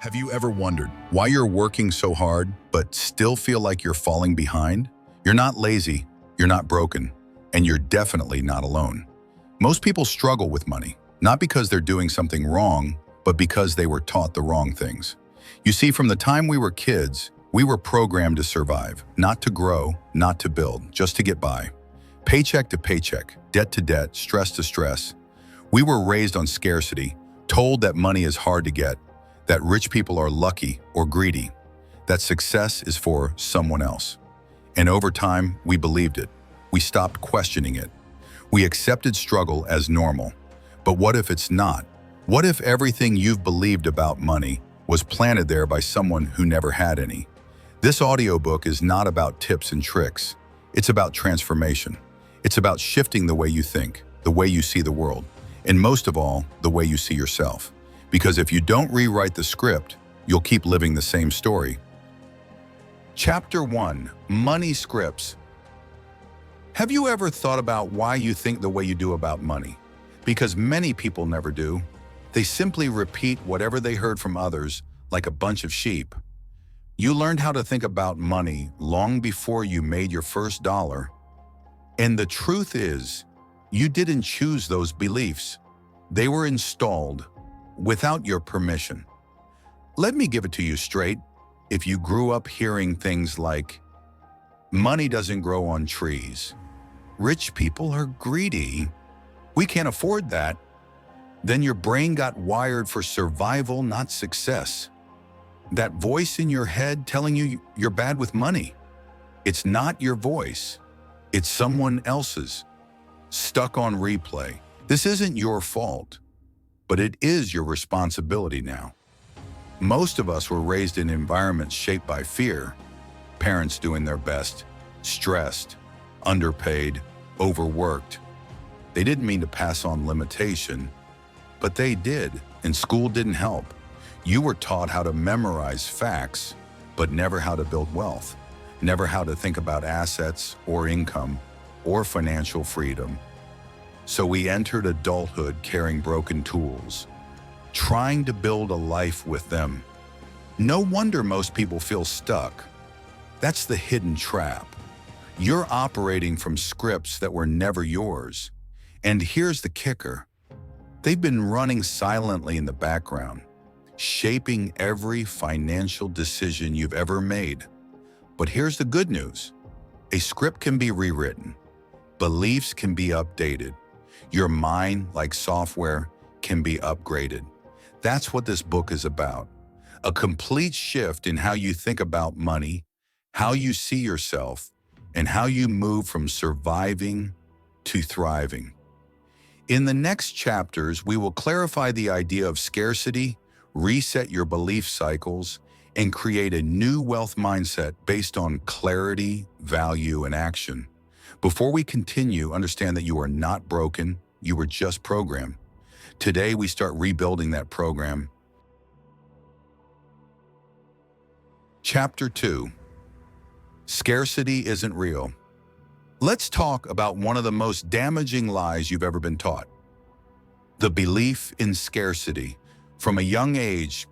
Have you ever wondered why you're working so hard but still feel like you're falling behind? You're not lazy, you're not broken, and you're definitely not alone. Most people struggle with money, not because they're doing something wrong, but because they were taught the wrong things. You see, from the time we were kids, we were programmed to survive, not to grow, not to build, just to get by. Paycheck to paycheck, debt to debt, stress to stress. We were raised on scarcity, told that money is hard to get, that rich people are lucky or greedy, that success is for someone else. And over time, we believed it. We stopped questioning it. We accepted struggle as normal. But what if it's not? What if everything you've believed about money was planted there by someone who never had any? This audiobook is not about tips and tricks. It's about transformation. It's about shifting the way you think, the way you see the world, and most of all, the way you see yourself. Because if you don't rewrite the script, you'll keep living the same story. Chapter 1: Money Scripts. Have you ever thought about why you think the way you do about money? Because many people never do. They simply repeat whatever they heard from others like a bunch of sheep. You learned how to think about money long before you made your first dollar. And the truth is, you didn't choose those beliefs. They were installed without your permission. Let me give it to you straight. If you grew up hearing things like, money doesn't grow on trees, rich people are greedy, we can't afford that, then your brain got wired for survival, not success. That voice in your head telling you you're bad with money, it's not your voice, it's someone else's, stuck on replay. This isn't your fault, but it is your responsibility now. Most of us were raised in environments shaped by fear, parents doing their best, stressed, underpaid, overworked. They didn't mean to pass on limitation, but they did, and school didn't help. You were taught how to memorize facts, but never how to build wealth, never how to think about assets or income or financial freedom. So we entered adulthood carrying broken tools, trying to build a life with them. No wonder most people feel stuck. That's the hidden trap. You're operating from scripts that were never yours. And here's the kicker. They've been running silently in the background, shaping every financial decision you've ever made. But here's the good news. A script can be rewritten. Beliefs can be updated. Your mind, like software, can be upgraded. That's what this book is about. A complete shift in how you think about money, how you see yourself, and how you move from surviving to thriving. In the next chapters, we will clarify the idea of scarcity, reset your belief cycles, and create a new wealth mindset based on clarity, value, and action. Before we continue, understand that you are not broken, you were just programmed. Today, we start rebuilding that program. Chapter 2: Scarcity Isn't Real. Let's talk about one of the most damaging lies you've ever been taught. The belief in scarcity. From a young age,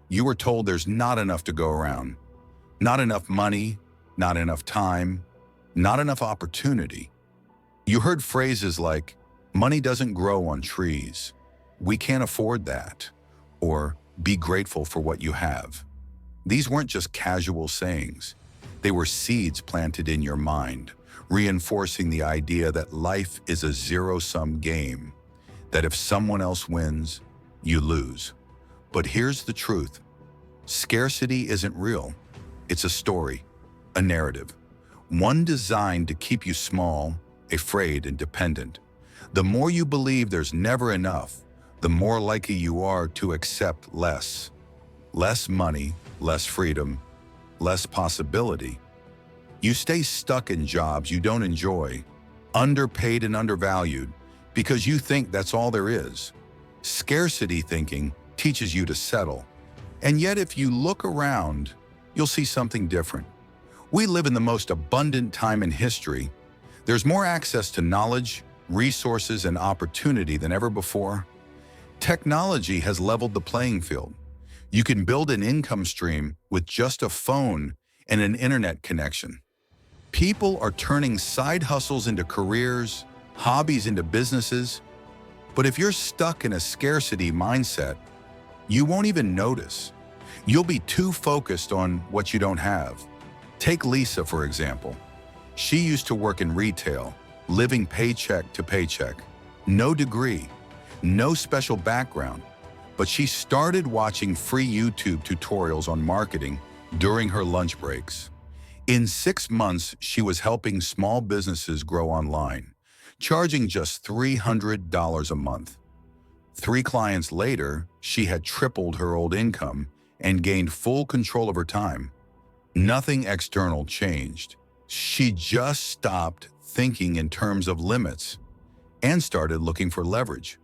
you were told there's not enough to go around. Not enough money, not enough time, not enough opportunity. You heard phrases like, money doesn't grow on trees, we can't afford that, or be grateful for what you have. These weren't just casual sayings. They were seeds planted in your mind, reinforcing the idea that life is a zero-sum game, that if someone else wins, you lose. But here's the truth. Scarcity isn't real. It's a story, a narrative, one designed to keep you small, afraid, and dependent. The more you believe there's never enough, the more likely you are to accept less. Less money, less freedom, less possibility. You stay stuck in jobs you don't enjoy, underpaid and undervalued, because you think that's all there is. Scarcity thinking teaches you to settle. And yet if you look around, you'll see something different. We live in the most abundant time in history. There's more access to knowledge, resources, and opportunity than ever before. Technology has leveled the playing field. You can build an income stream with just a phone and an internet connection. People are turning side hustles into careers, hobbies into businesses. But if you're stuck in a scarcity mindset, you won't even notice. You'll be too focused on what you don't have. Take Lisa, for example. She used to work in retail, living paycheck to paycheck. No degree, no special background, but she started watching free YouTube tutorials on marketing during her lunch breaks. In 6 months, she was helping small businesses grow online, charging just $300 a month. 3 clients later, she had tripled her old income and gained full control of her time. Nothing external changed. She just stopped thinking in terms of limits and started looking for leverage.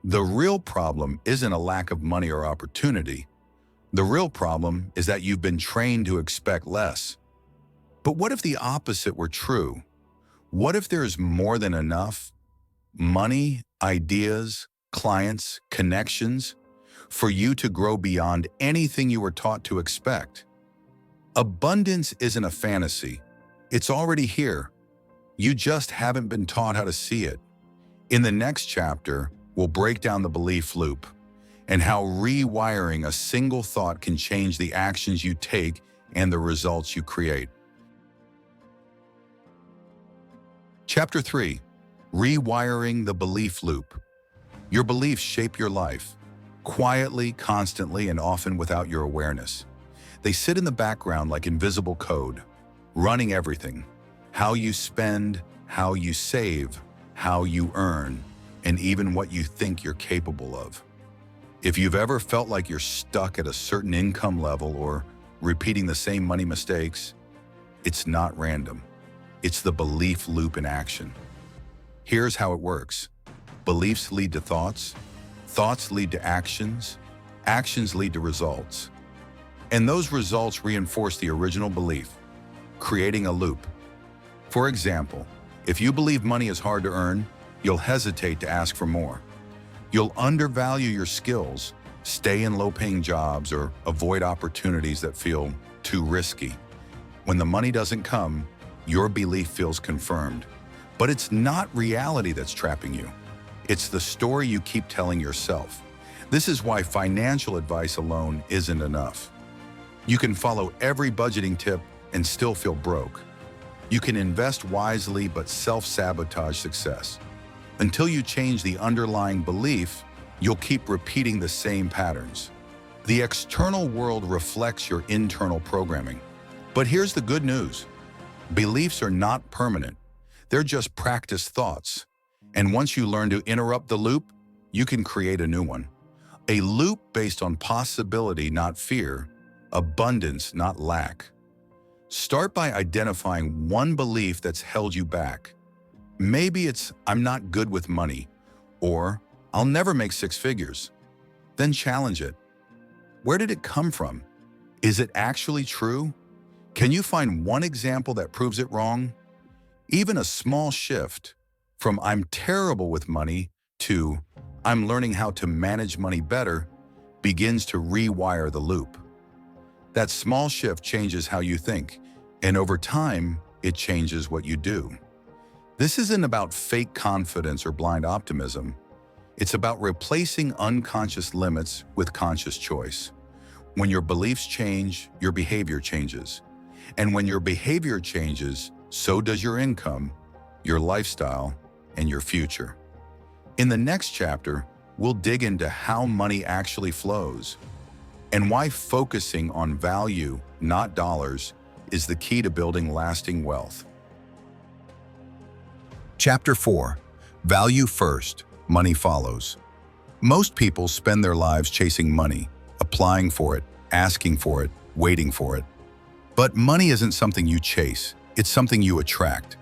The real problem isn't a lack of money or opportunity. The real problem is that you've been trained to expect less. But what if the opposite were true? What if there's more than enough? Money, ideas, clients, connections, for you to grow beyond anything you were taught to expect. Abundance isn't a fantasy. It's already here. You just haven't been taught how to see it. In the next chapter, we'll break down the belief loop and how rewiring a single thought can change the actions you take and the results you create. Chapter 3. Rewiring the belief loop. Your beliefs shape your life, quietly, constantly, and often without your awareness. They sit in the background like invisible code, running everything: how you spend, how you save, how you earn, and even what you think you're capable of. If you've ever felt like you're stuck at a certain income level or repeating the same money mistakes, it's not random. It's the belief loop in action. Here's how it works. Beliefs lead to thoughts, thoughts lead to actions, actions lead to results. And those results reinforce the original belief, creating a loop. For example, if you believe money is hard to earn, you'll hesitate to ask for more. You'll undervalue your skills, stay in low-paying jobs, or avoid opportunities that feel too risky. When the money doesn't come, your belief feels confirmed. But it's not reality that's trapping you. It's the story you keep telling yourself. This is why financial advice alone isn't enough. You can follow every budgeting tip and still feel broke. You can invest wisely but self-sabotage success. Until you change the underlying belief, you'll keep repeating the same patterns. The external world reflects your internal programming. But here's the good news. Beliefs are not permanent. They're just practiced thoughts. And once you learn to interrupt the loop, you can create a new one. A loop based on possibility, not fear, abundance, not lack. Start by identifying one belief that's held you back. Maybe it's, "I'm not good with money," or "I'll never make 6 figures." Then challenge it. Where did it come from? Is it actually true? Can you find one example that proves it wrong? Even a small shift from "I'm terrible with money" to "I'm learning how to manage money better" begins to rewire the loop. That small shift changes how you think, and over time, it changes what you do. This isn't about fake confidence or blind optimism. It's about replacing unconscious limits with conscious choice. When your beliefs change, your behavior changes. And when your behavior changes, so does your income, your lifestyle, and your future. In the next chapter, we'll dig into how money actually flows and why focusing on value, not dollars, is the key to building lasting wealth. Chapter 4. Value first, money follows. Most people spend their lives chasing money, applying for it, asking for it, waiting for it. But money isn't something you chase, it's something you attract.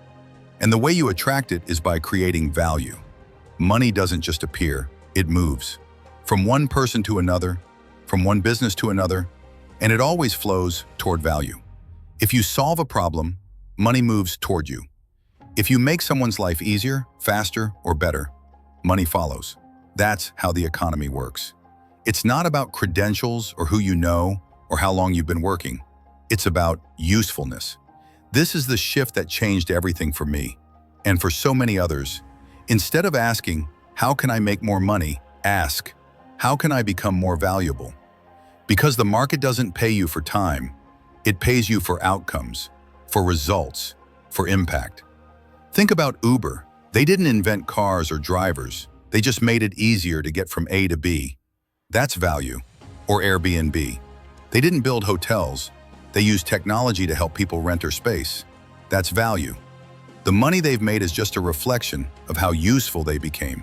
And the way you attract it is by creating value. Money doesn't just appear, it moves. From one person to another, from one business to another, and it always flows toward value. If you solve a problem, money moves toward you. If you make someone's life easier, faster, or better, money follows. That's how the economy works. It's not about credentials or who you know or how long you've been working. It's about usefulness. This is the shift that changed everything for me, and for so many others. Instead of asking, how can I make more money? Ask, how can I become more valuable? Because the market doesn't pay you for time, it pays you for outcomes, for results, for impact. Think about Uber. They didn't invent cars or drivers. They just made it easier to get from A to B. That's value. Or Airbnb. They didn't build hotels. They used technology to help people rent their space. That's value. The money they've made is just a reflection of how useful they became.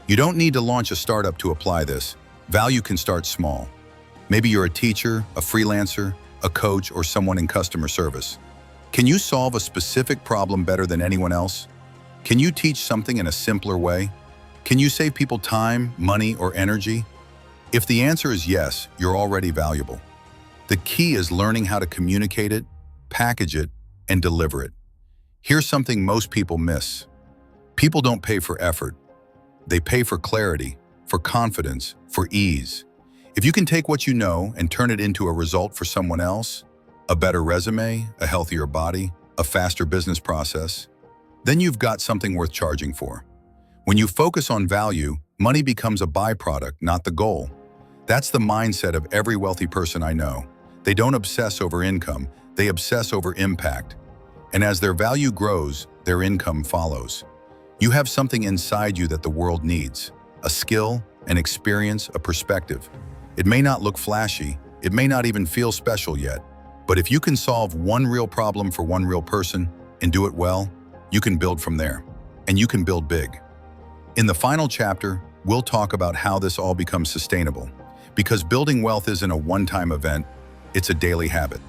You don't need to launch a startup to apply this. Value can start small. Maybe you're a teacher, a freelancer, a coach, or someone in customer service. Can you solve a specific problem better than anyone else? Can you teach something in a simpler way? Can you save people time, money, or energy? If the answer is yes, you're already valuable. The key is learning how to communicate it, package it, and deliver it. Here's something most people miss. People don't pay for effort. They pay for clarity, for confidence, for ease. If you can take what you know and turn it into a result for someone else, a better resume, a healthier body, a faster business process, then you've got something worth charging for. When you focus on value, money becomes a byproduct, not the goal. That's the mindset of every wealthy person I know. They don't obsess over income, they obsess over impact. And as their value grows, their income follows. You have something inside you that the world needs, a skill, an experience, a perspective. It may not look flashy, it may not even feel special yet, but if you can solve one real problem for one real person and do it well, you can build from there, and you can build big. In the final chapter, we'll talk about how this all becomes sustainable, because building wealth isn't a one-time event, it's a daily habit.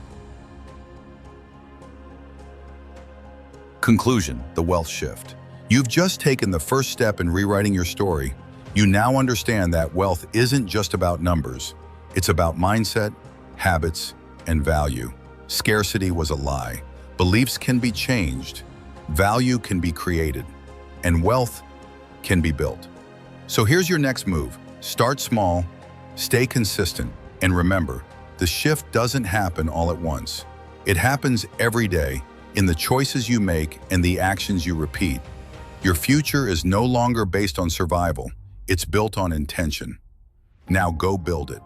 Conclusion: the wealth shift. You've just taken the first step in rewriting your story. You now understand that wealth isn't just about numbers. It's about mindset, habits, and value. Scarcity was a lie. Beliefs can be changed. Value can be created. And wealth can be built. So here's your next move. Start small, stay consistent, and remember, the shift doesn't happen all at once. It happens every day in the choices you make and the actions you repeat. Your future is no longer based on survival. It's built on intention. Now go build it.